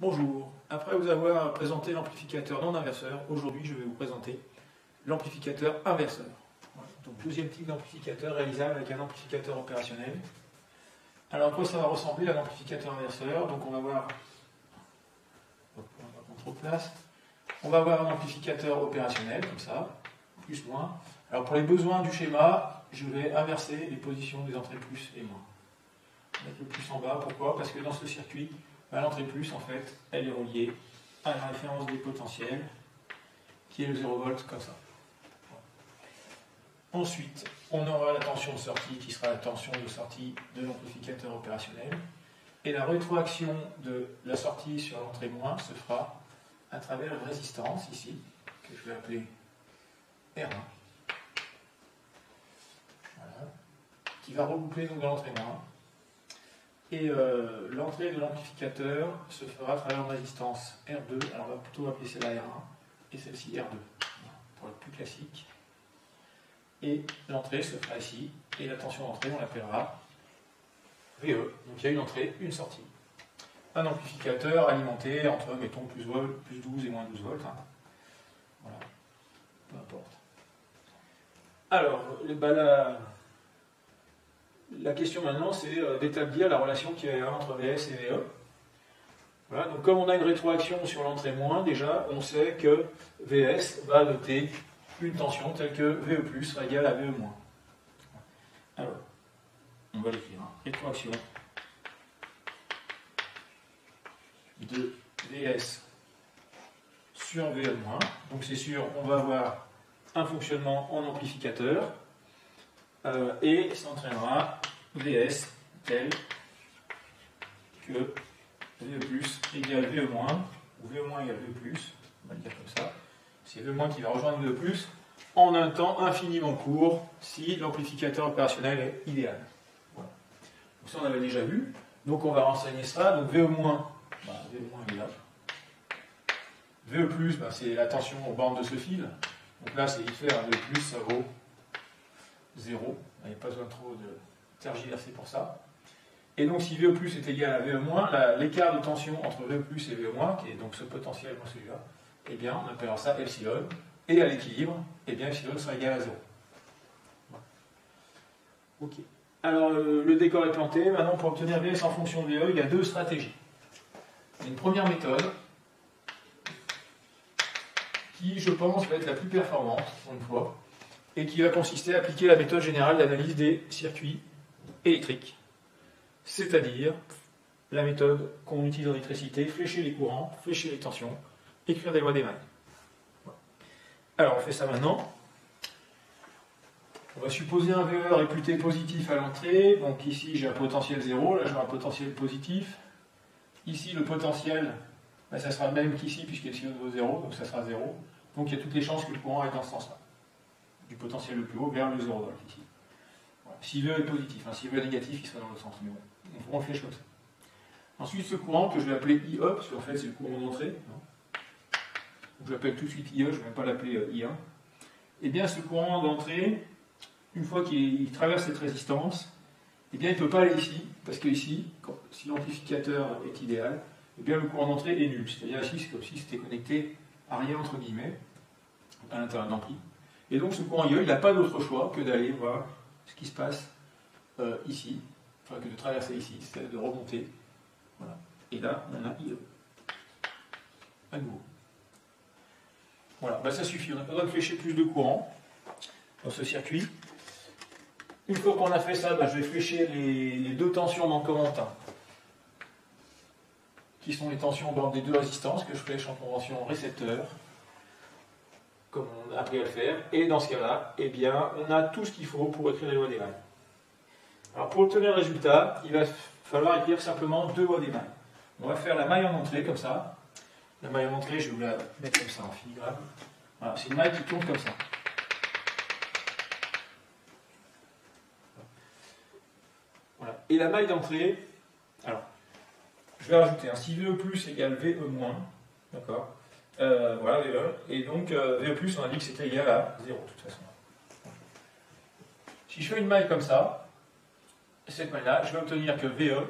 Bonjour, après vous avoir présenté l'amplificateur non inverseur, aujourd'hui je vais vous présenter l'amplificateur inverseur. Voilà. Donc deuxième type d'amplificateur réalisable avec un amplificateur opérationnel. Alors à quoi ça va ressembler à l'amplificateur inverseur? Donc on va voir, on va prendre trop de place, on va avoir un amplificateur opérationnel comme ça, plus moins. Alors pour les besoins du schéma, je vais inverser les positions des entrées plus et moins. Mettre le plus en bas, pourquoi? Parce que dans ce circuit, l'entrée plus, en fait, elle est reliée à la référence des potentiels, qui est le 0 V comme ça. Ensuite, on aura la tension de sortie, qui sera la tension de sortie de l'amplificateur opérationnel. Et la rétroaction de la sortie sur l'entrée moins se fera à travers une résistance, ici, que je vais appeler R1. Voilà. Qui va reboucler donc dans l'entrée moins. Et l'entrée de l'amplificateur se fera à travers une résistance R2, alors on va plutôt appeler celle-là R1, et celle-ci R2, pour être plus classique. Et l'entrée se fera ici, et la tension d'entrée, on l'appellera VE. Donc il y a une entrée, une sortie. Un amplificateur alimenté entre, mettons, plus 12 et moins 12 volts. Hein. Voilà, peu importe. Alors, la question maintenant, c'est d'établir la relation qu'il y a entre VS et VE. Voilà, donc comme on a une rétroaction sur l'entrée moins, déjà, on sait que VS va noter une tension telle que VE+ sera égale à VE-. Alors, on va l'écrire. Hein. Rétroaction de VS sur VE-. Donc c'est sûr, on va avoir un fonctionnement en amplificateur. Et s'entraînera VS tel que VE+ égale VE-, ou VE- égale VE+, on va le dire comme ça. C'est VE- qui va rejoindre VE+, en un temps infiniment court, si l'amplificateur opérationnel est idéal. Voilà. Donc ça on avait déjà vu, donc on va renseigner ça. Donc VE-, VE- est là. VE+, c'est la tension aux bornes de ce fil. Donc là c'est IFR, VE+, ça vaut 0, il n'y a pas besoin trop de tergiverser pour ça. Et donc si VE+ est égal à VE-, l'écart de tension entre VE+ et VE-, qui est donc ce potentiel dans celui-là, eh bien on appellera ça epsilon, et à l'équilibre, eh bien epsilon sera égal à 0. Voilà. Ok. Alors le décor est planté, maintenant pour obtenir VS en fonction de VE, il y a deux stratégies. Il y a une première méthode, qui je pense va être la plus performante, pour une fois, et qui va consister à appliquer la méthode générale d'analyse des circuits électriques, c'est-à-dire la méthode qu'on utilise en électricité, flécher les courants, flécher les tensions, écrire des lois des mailles. Voilà. Alors on fait ça maintenant. On va supposer un VE réputé positif à l'entrée, donc ici j'ai un potentiel 0, là j'ai un potentiel positif. Ici le potentiel, ça sera le même qu'ici puisque epsilon vaut 0, donc ça sera 0. Donc il y a toutes les chances que le courant aille dans ce sens-là. Du potentiel le plus haut vers le 0 V ici. Voilà. Si VE est positif, hein, si VE est négatif, il sera dans l'autre sens. Mais bon, on le flèche comme ça. Ensuite, ce courant que je vais appeler IE, parce qu'en fait c'est le courant d'entrée. Donc je l'appelle tout de suite IE, je ne vais même pas l'appeler I1. Et bien ce courant d'entrée, une fois qu'il traverse cette résistance, eh bien il ne peut pas aller ici, parce que ici, si l'amplificateur est idéal, eh bien le courant d'entrée est nul. C'est-à-dire ici, c'est comme si c'était connecté à rien entre guillemets, à l'intérieur de l'ampli. Et donc ce courant IE, il n'a pas d'autre choix que d'aller voir ce qui se passe ici, enfin que de traverser ici, c'est-à-dire de remonter. Voilà. Et là, on a IE. À nouveau. Voilà, ça suffit, on n'a pas besoin de flécher plus de courant dans ce circuit. Une fois qu'on a fait ça, je vais flécher les deux tensions manquantes, qui sont les tensions au bord des deux résistances, que je flèche en convention récepteur, comme on a appris à le faire, et dans ce cas-là, eh bien, on a tout ce qu'il faut pour écrire les lois des mailles. Alors pour obtenir le résultat, il va falloir écrire simplement deux lois des mailles. On va faire la maille en entrée, comme ça. La maille en entrée, je vais vous la mettre comme ça en filigrane. Voilà, c'est une maille qui tourne comme ça. Voilà. Et la maille d'entrée, alors, je vais rajouter un si VE+ égale VE-, d'accord. Voilà, VE. Et donc, VE+, on a dit que c'était égal à 0, de toute façon. Si je fais une maille comme ça, cette maille-là, je vais obtenir que VE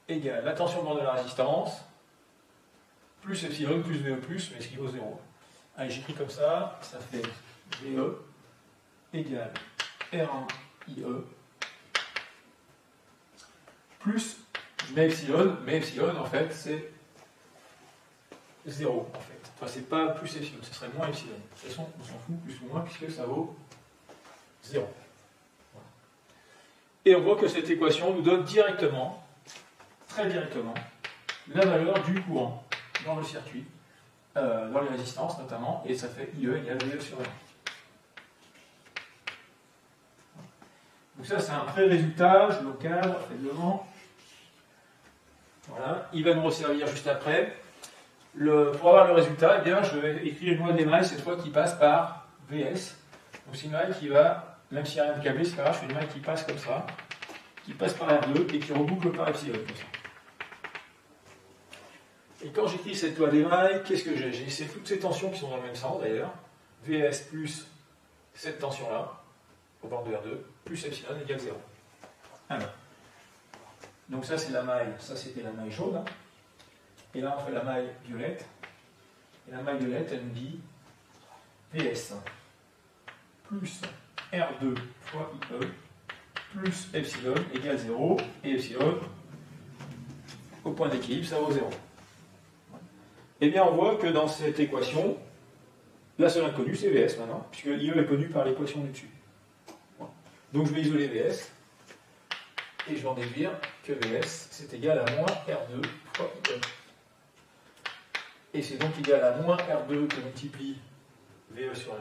égale la tension bord de la résistance plus epsilon plus VE+, mais ce qui vaut 0. Allez, j'écris comme ça fait VE égale R1 IE plus, je mets epsilon, mais epsilon en fait c'est 0 en fait. Enfin c'est pas plus epsilon, ce serait moins epsilon. De toute façon on s'en fout, plus ou moins, puisque ça vaut 0. Voilà. Et on voit que cette équation nous donne directement, très directement, la valeur du courant dans le circuit, dans les résistances notamment, et ça fait IE égale VE sur R1. Donc ça c'est un pré-résultat, je le cadre faiblement. Voilà, il va nous resservir juste après. Pour avoir le résultat, eh bien, je vais écrire une loi d'émail cette fois qui passe par VS. Donc c'est une maille qui va, même s'il n'y a rien de câblé, c'est pas grave, je fais une maille qui passe comme ça, qui passe par R2 et qui reboucle par epsilon comme ça. Et quand j'écris cette loi d'émail, qu'est-ce que j'ai? J'ai toutes ces tensions qui sont dans le même sens d'ailleurs. VS plus cette tension-là, au bord de R2, plus epsilon égale 0. Alors, donc ça c'est la maille, ça c'était la maille jaune. Et là on fait la maille violette. Et la maille violette elle nous dit VS plus R2 fois IE plus epsilon égale 0. Et epsilon, au point d'équilibre, ça vaut 0. Eh bien on voit que dans cette équation, la seule inconnue c'est VS maintenant, puisque IE est connu par l'équation du dessus. Donc je vais isoler VS, et je vais en déduire que VS c'est égal à moins R2 fois IE. Et c'est donc égal à moins R2 que multiplie VE sur R1.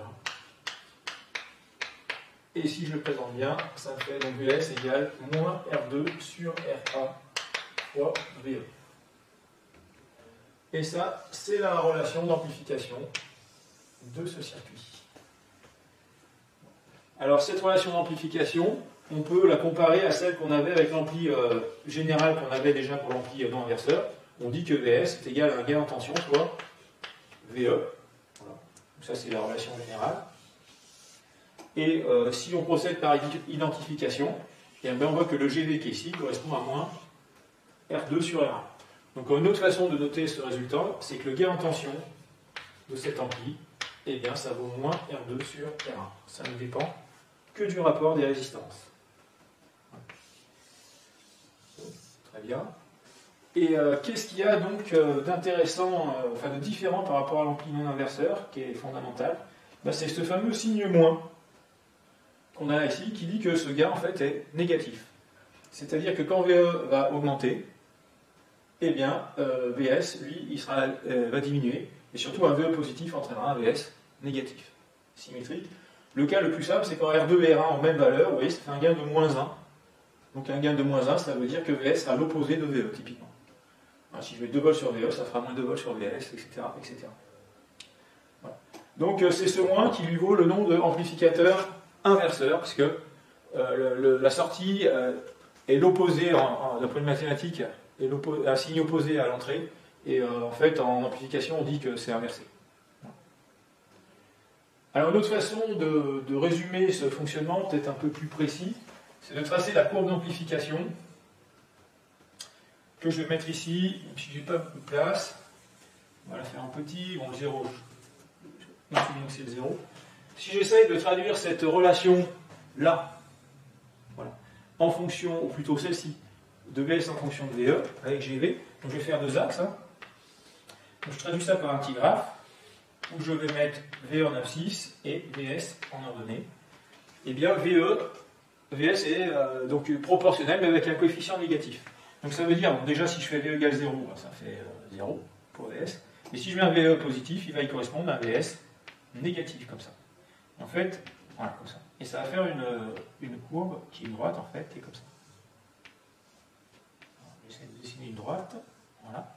Et si je le présente bien, ça me fait donc VS égale moins R2 sur R1 fois VE. Et ça, c'est la relation d'amplification de ce circuit. Alors cette relation d'amplification, on peut la comparer à celle qu'on avait avec l'ampli général qu'on avait déjà pour l'ampli non inverseur. On dit que VS est égal à un gain en tension, soit VE. Voilà. Donc ça, c'est la relation générale. Et si on procède par identification, et bien on voit que le GV qui est ici correspond à moins R2 sur R1. Donc une autre façon de noter ce résultat, c'est que le gain en tension de cet ampli, eh bien ça vaut moins R2 sur R1. Ça ne dépend que du rapport des résistances. Très bien. Et qu'est-ce qu'il y a donc d'intéressant, enfin de différent par rapport à l'ampli non inverseur, qui est fondamental? Ben, c'est ce fameux signe moins qu'on a ici, qui dit que ce gain en fait est négatif. C'est-à-dire que quand VE va augmenter, eh bien VS, lui, il va diminuer, et surtout un VE positif entraînera un VS négatif, symétrique. Le cas le plus simple, c'est quand R2 et R1 ont même valeur, vous voyez, ça fait un gain de moins 1. Donc un gain de moins 1, ça veut dire que VS sera l'opposé de VE, typiquement. Alors, si je mets 2 volts sur VE, ça fera moins 2 volts sur VS, etc. etc. Voilà. Donc c'est ce moins qui lui vaut le nom d'amplificateur inverseur, parce que la sortie est l'opposé, d'après une mathématique, est un signe opposé à l'entrée, et en fait en amplification on dit que c'est inversé. Alors une autre façon de résumer ce fonctionnement, peut-être un peu plus précis, c'est de tracer la courbe d'amplification, que je vais mettre ici, même si je n'ai pas beaucoup de place. On va la faire en petit, bon le 0, je me souviens que c'est le 0. Si j'essaye de traduire cette relation-là, voilà, en fonction, ou plutôt celle-ci, de VS en fonction de VE, avec GV, donc je vais faire deux axes. Hein. Donc je traduis ça par un petit graphe, où je vais mettre VE en abscisse et VS en ordonnée. Et bien VS est donc proportionnel, mais avec un coefficient négatif. Donc ça veut dire, bon, déjà si je fais VE égale 0, ça fait 0 pour VS. Et si je mets un VE positif, il va y correspondre à un VS négatif, comme ça. En fait, voilà, comme ça. Et ça va faire une courbe qui est droite, en fait, qui est comme ça. J'essaie de dessiner une droite. Voilà.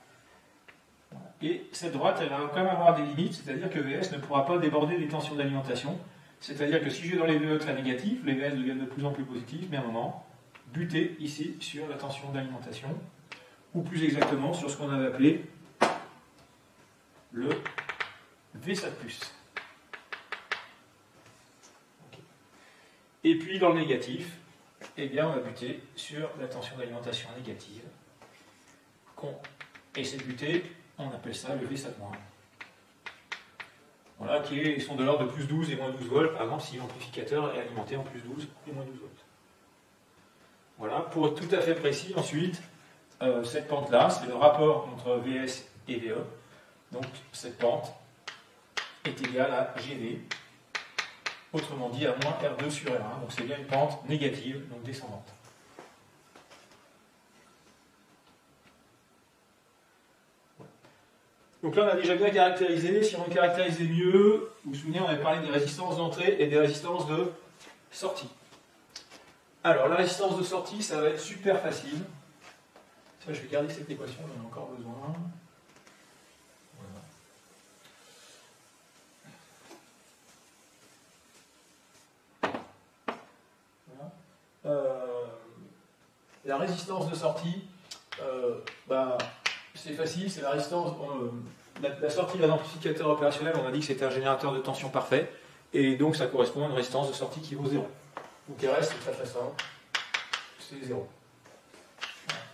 Et cette droite, elle va quand même avoir des limites, c'est-à-dire que VS ne pourra pas déborder des tensions d'alimentation. C'est-à-dire que si je vais dans les VE très négatifs, les VS deviennent de plus en plus positifs, mais à un moment, buter ici sur la tension d'alimentation, ou plus exactement sur ce qu'on avait appelé le VSAT+. Okay. Et puis dans le négatif, eh bien on va buter sur la tension d'alimentation négative. Et c'est buter on appelle ça le V7-. Voilà, qui sont de l'ordre de plus 12 et moins 12 volts, par exemple si l'amplificateur est alimenté en plus 12 et moins 12 volts. Voilà, pour être tout à fait précis, ensuite, cette pente-là, c'est le rapport entre VS et VE. Donc cette pente est égale à GV, autrement dit à moins R2 sur R1. Donc c'est bien une pente négative, donc descendante. Donc là, on a déjà bien caractérisé. Si on veut caractériser mieux, vous vous souvenez, on avait parlé des résistances d'entrée et des résistances de sortie. Alors, la résistance de sortie, ça va être super facile. Ça, je vais garder cette équation, j'en ai encore besoin. Voilà. La résistance de sortie, c'est facile, c'est la résistance. La sortie d'un amplificateur opérationnel, on a dit que c'était un générateur de tension parfait, et donc ça correspond à une résistance de sortie qui vaut 0. Donc il reste, c'est très simple, c'est 0.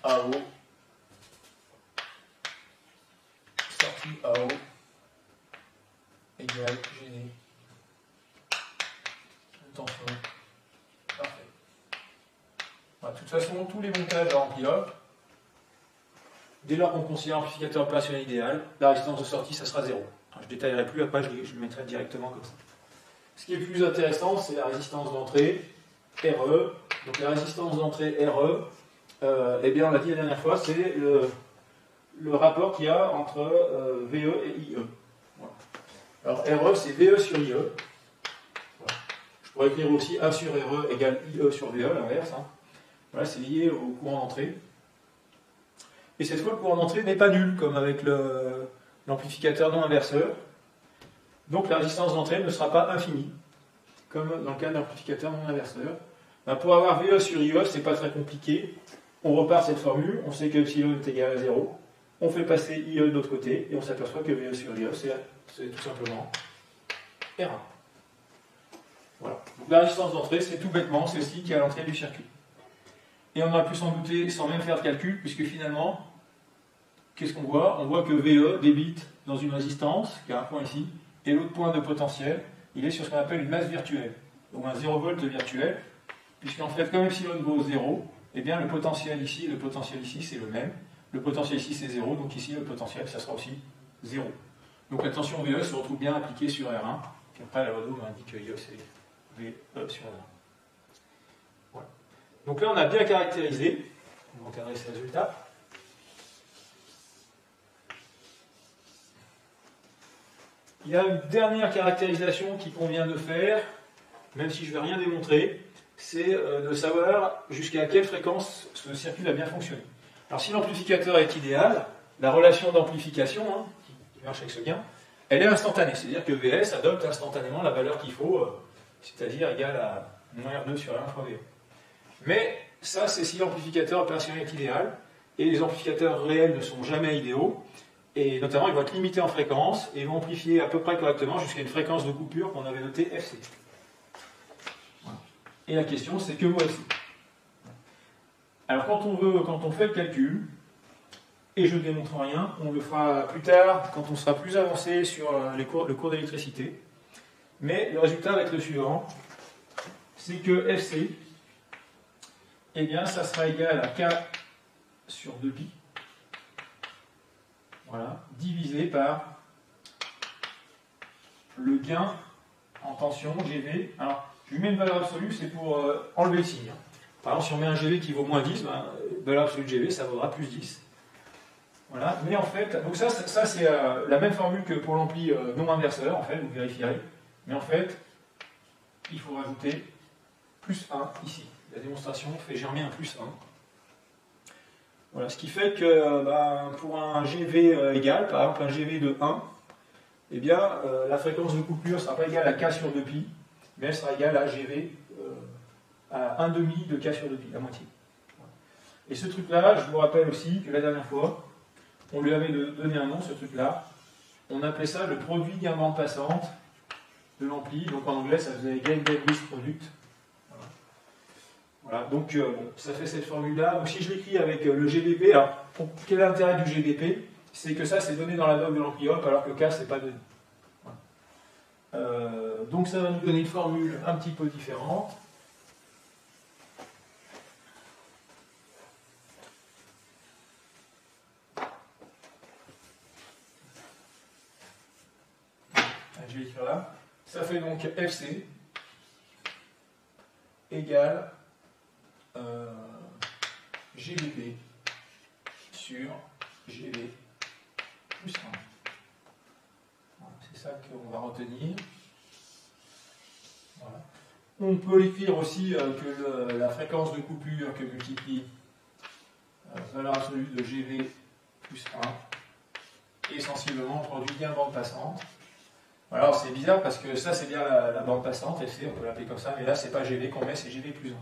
AO, sortie AO, égale GD, tension, parfait. Voilà, de toute façon, tous les montages à ampli-up, dès lors qu'on considère l'amplificateur opérationnel idéal, la résistance de sortie, ça sera 0. Alors, je ne détaillerai plus, après je le mettrai directement comme ça. Ce qui est le plus intéressant, c'est la résistance d'entrée, RE. Donc la résistance d'entrée RE, eh bien on l'a dit la dernière fois, c'est le rapport qu'il y a entre VE et IE. Voilà. Alors RE, c'est VE sur IE. Voilà. Je pourrais écrire aussi A sur RE égale IE sur VE, l'inverse. Hein. Voilà, c'est lié au courant d'entrée. Et cette fois, le courant d'entrée n'est pas nul, comme avec l'amplificateur non inverseur. Donc la résistance d'entrée ne sera pas infinie, comme dans le cas de l'amplificateur non inverseur. Ben, pour avoir VE sur IE, c'est pas très compliqué. On repart cette formule, on sait que epsilon est égal à 0. On fait passer IE de l'autre côté, et on s'aperçoit que VE sur IE, c'est tout simplement R1. Voilà. Donc la résistance d'entrée, c'est tout bêtement celle-ci qui est à l'entrée du circuit. Et on aurait pu s'en douter sans même faire de calcul, puisque finalement, qu'est-ce qu'on voit? On voit que VE débite dans une résistance, qui a un point ici, et l'autre point de potentiel, il est sur ce qu'on appelle une masse virtuelle, ou un 0 volt virtuel, puisqu'en fait, comme epsilon vaut 0, eh bien le potentiel ici et le potentiel ici, c'est le même. Le potentiel ici, c'est 0, donc ici, le potentiel, ça sera aussi 0. Donc la tension VE se retrouve bien appliquée sur R1, puis après, la Renault m'indique que IE, c'est VE sur R1. Voilà. Donc là, on a bien caractérisé, on va encadrer ces résultats. Il y a une dernière caractérisation qu'il convient de faire, même si je ne vais rien démontrer, c'est de savoir jusqu'à quelle fréquence ce circuit va bien fonctionner. Alors si l'amplificateur est idéal, la relation d'amplification, hein, qui marche avec ce gain, elle est instantanée, c'est-à-dire que VS adopte instantanément la valeur qu'il faut, c'est-à-dire égale à moins R2 sur R1 fois VE. Mais ça, c'est si l'amplificateur opérationnel est idéal, et les amplificateurs réels ne sont jamais idéaux, et notamment ils vont être limités en fréquence, et vont amplifier à peu près correctement jusqu'à une fréquence de coupure qu'on avait notée FC. Voilà. Et la question, c'est que vaut FC? Alors quand on fait le calcul, et je ne démontre rien, on le fera plus tard, quand on sera plus avancé sur le cours d'électricité, mais le résultat va être le suivant, c'est que FC, eh bien, ça sera égal à K sur 2pi, voilà, divisé par le gain en tension, GV. Alors, je lui mets une valeur absolue, c'est pour enlever le signe. Par exemple, si on met un GV qui vaut moins 10, valeur absolue de GV, ça vaudra plus 10. Voilà, mais en fait, donc ça c'est la même formule que pour l'ampli non inverseur, en fait, vous vérifierez. Mais en fait, il faut rajouter plus 1 ici. La démonstration fait germer un plus 1. Voilà, ce qui fait que pour un GV égal, par exemple un GV de 1, eh bien, la fréquence de coupure ne sera pas égale à K sur 2pi, mais elle sera égale à GV à 1,5 de K sur 2pi, la moitié. Voilà. Et ce truc-là, je vous rappelle aussi que la dernière fois, on lui avait donné un nom, ce truc-là. On appelait ça le produit gain bande passante de l'ampli. Donc en anglais, ça faisait gain bandwidth product. Voilà, donc ça fait cette formule-là. Donc si je l'écris avec le GBP, alors quel est l'intérêt du GBP? c'est que ça, c'est donné dans la doc de l'ampli-hop, alors que K, c'est pas donné. Donc ça va nous donner une formule un petit peu différente. Je vais écrire là. Ça fait donc FC égale GVP sur GV plus 1. Voilà, c'est ça qu'on va retenir. Voilà. On peut écrire aussi que la fréquence de coupure que multiplie valeur absolue de GV plus 1 est sensiblement produit bien bande passante. Alors c'est bizarre parce que ça c'est bien la bande passante, FC, on peut l'appeler comme ça, mais là c'est pas GV qu'on met, c'est GV plus 1.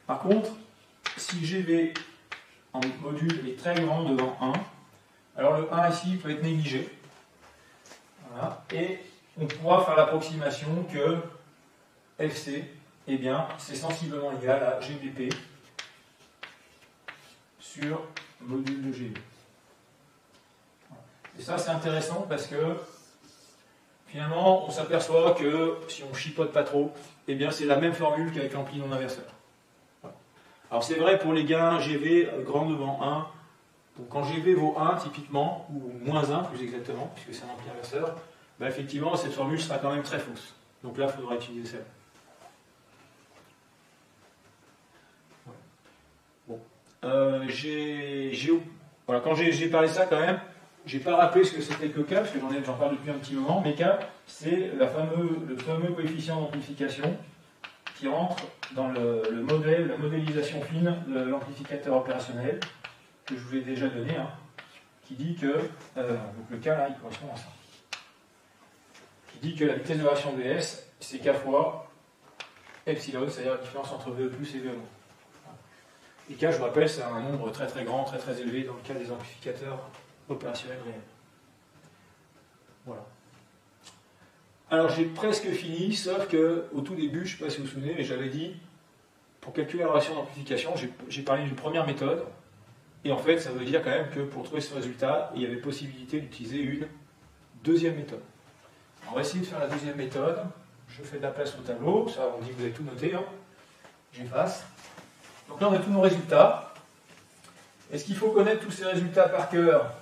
Par contre, si GV en module est très grand devant 1, alors le 1 ici peut être négligé. Voilà. Et on pourra faire l'approximation que FC, eh bien, c'est sensiblement égal à GVP sur module de GV. Et ça c'est intéressant parce que finalement, on s'aperçoit que si on chipote pas trop, eh bien c'est la même formule qu'avec l'ampli non inverseur. Voilà. Alors c'est vrai pour les gains GV grand devant 1. Donc quand GV vaut 1 typiquement, ou moins 1 plus exactement, puisque c'est un ampli inverseur, bah, effectivement cette formule sera quand même très fausse. Donc là, il faudra utiliser celle. Bon. Voilà, quand j'ai parlé de ça quand même, je n'ai pas rappelé ce que c'était que K, parce que j'en parle depuis un petit moment, mais K, c'est le fameux coefficient d'amplification qui rentre dans le modèle, la modélisation fine de l'amplificateur opérationnel, que je vous ai déjà donné, hein, qui dit que, donc le K là, il correspond à ça, qui dit que la vitesse de variation de VS, c'est K fois epsilon, c'est-à-dire la différence entre VE plus et VE moins. Et K, je vous rappelle, c'est un nombre très très grand, très très élevé dans le cas des amplificateurs opérationnel réel. Voilà. Alors j'ai presque fini, sauf que au tout début, je ne sais pas si vous vous souvenez, mais j'avais dit, pour calculer la relation d'amplification, j'ai parlé d'une première méthode, et en fait ça veut dire quand même que pour trouver ce résultat, il y avait possibilité d'utiliser une deuxième méthode. Alors, on va essayer de faire la deuxième méthode. Je fais de la place au tableau, ça on dit que vous avez tout noté, hein. J'efface. Donc là on a tous nos résultats. Est-ce qu'il faut connaître tous ces résultats par cœur?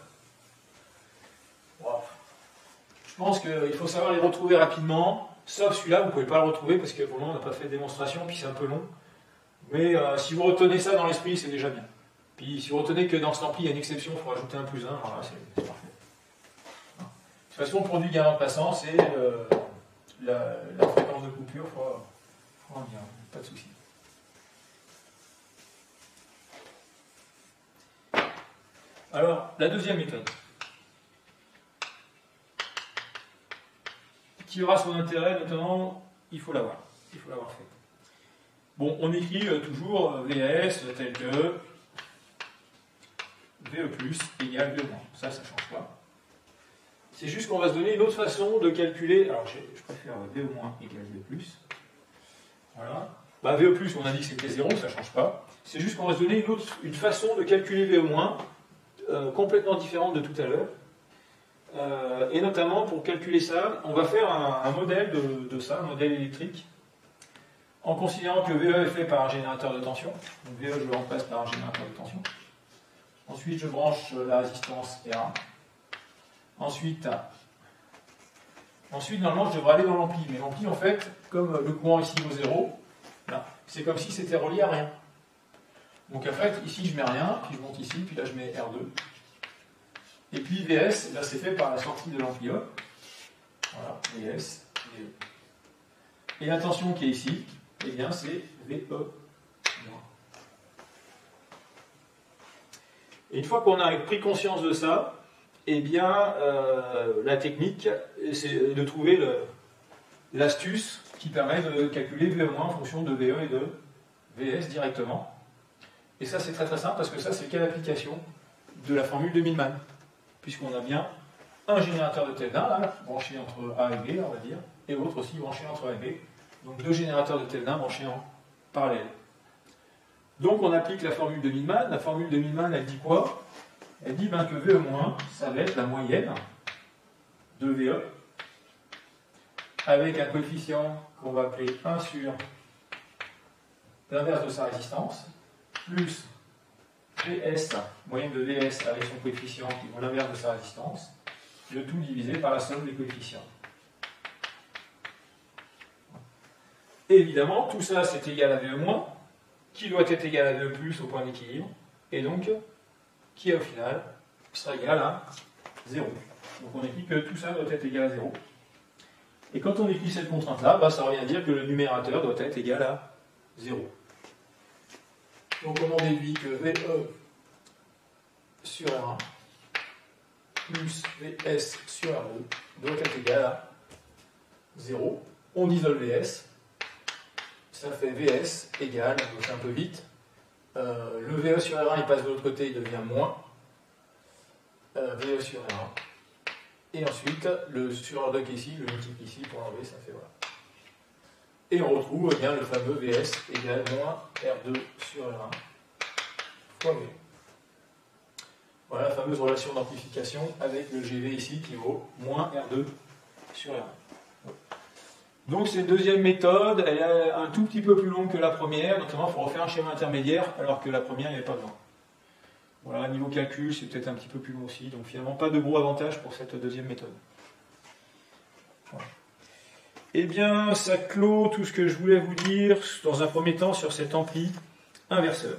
Je pense qu'il faut savoir les retrouver rapidement, sauf celui-là, vous ne pouvez pas le retrouver parce que pour le moment on n'a pas fait de démonstration, puis c'est un peu long. Mais si vous retenez ça dans l'esprit, c'est déjà bien. Puis si vous retenez que dans cet ampli, il y a une exception, il faut rajouter un plus 1, voilà, c'est parfait. De toute façon, le produit gain passant, c'est la fréquence de coupure fois 1, pas de souci. Alors, la deuxième méthode, qui aura son intérêt, notamment, il faut l'avoir fait. Bon, on écrit toujours VS tel que VE plus égale VE moins. Ça ne change pas. C'est juste qu'on va se donner une autre façon de calculer. Alors, je préfère VE moins égale VE plus. Voilà. Bah, VE plus, on a dit que c'était 0, ça ne change pas. C'est juste qu'on va se donner une façon de calculer VE moins complètement différente de tout à l'heure. Et notamment, pour calculer ça, on va faire un modèle de ça, un modèle électrique, en considérant que VE est fait par un générateur de tension. Donc VE, je le remplace par un générateur de tension. Ensuite, je branche la résistance R1. Ensuite, normalement, je devrais aller dans l'ampli. Mais l'ampli, en fait, comme le courant ici vaut 0, c'est comme si c'était relié à rien. Donc en fait, ici, je mets rien, puis je monte ici, puis là, je mets R2. Et puis VS, là, c'est fait par la sortie de l'ampli. Voilà, VS, VE. Et la tension qui est ici, eh bien, c'est VE. Et une fois qu'on a pris conscience de ça, eh bien, la technique, c'est de trouver l'astuce qui permet de calculer VE- en fonction de VE et de VS directement. Et ça, c'est très très simple parce que ça, c'est le cas d'application de la formule de Millman. Puisqu'on a bien un générateur de Thevenin, là, branché entre A et B, on va dire, et l'autre aussi branché entre A et B. Donc deux générateurs de Thevenin branchés en parallèle. Donc on applique la formule de Millman. La formule de Millman, elle dit quoi? Elle dit ben, que VE-, ça va être la moyenne de VE avec un coefficient qu'on va appeler 1 sur l'inverse de sa résistance, plus VS, moyenne de VS avec son coefficient qui vaut l'inverse de sa résistance, le tout divisé par la somme des coefficients. Et évidemment, tout ça c'est égal à VE-, qui doit être égal à VE+, au point d'équilibre, et donc qui au final sera égal à 0. Donc on écrit que tout ça doit être égal à 0. Et quand on écrit cette contrainte-là, bah, ça revient à dire que le numérateur doit être égal à 0. Donc on déduit que VE sur R1 plus VS sur R2 doit être égal à 0. On isole VS, ça fait VS égale, donc c'est un peu vite, le VE sur R1 il passe de l'autre côté, il devient moins VE sur R1. Et ensuite, le sur R2 ici, le multiplie ici pour l'enlever, ça fait voilà. Et on retrouve eh bien, le fameux VS égale moins R2 sur R1 fois V. Voilà la fameuse relation d'amplification avec le GV ici qui vaut moins R2 sur R1. Donc c'est une deuxième méthode, elle est un tout petit peu plus longue que la première, notamment il faut refaire un schéma intermédiaire alors que la première il n'y avait pas besoin. Voilà, niveau calcul, c'est peut-être un petit peu plus long aussi, donc finalement pas de gros avantages pour cette deuxième méthode. Voilà. Eh bien, ça clôt tout ce que je voulais vous dire dans un premier temps sur cet ampli inverseur.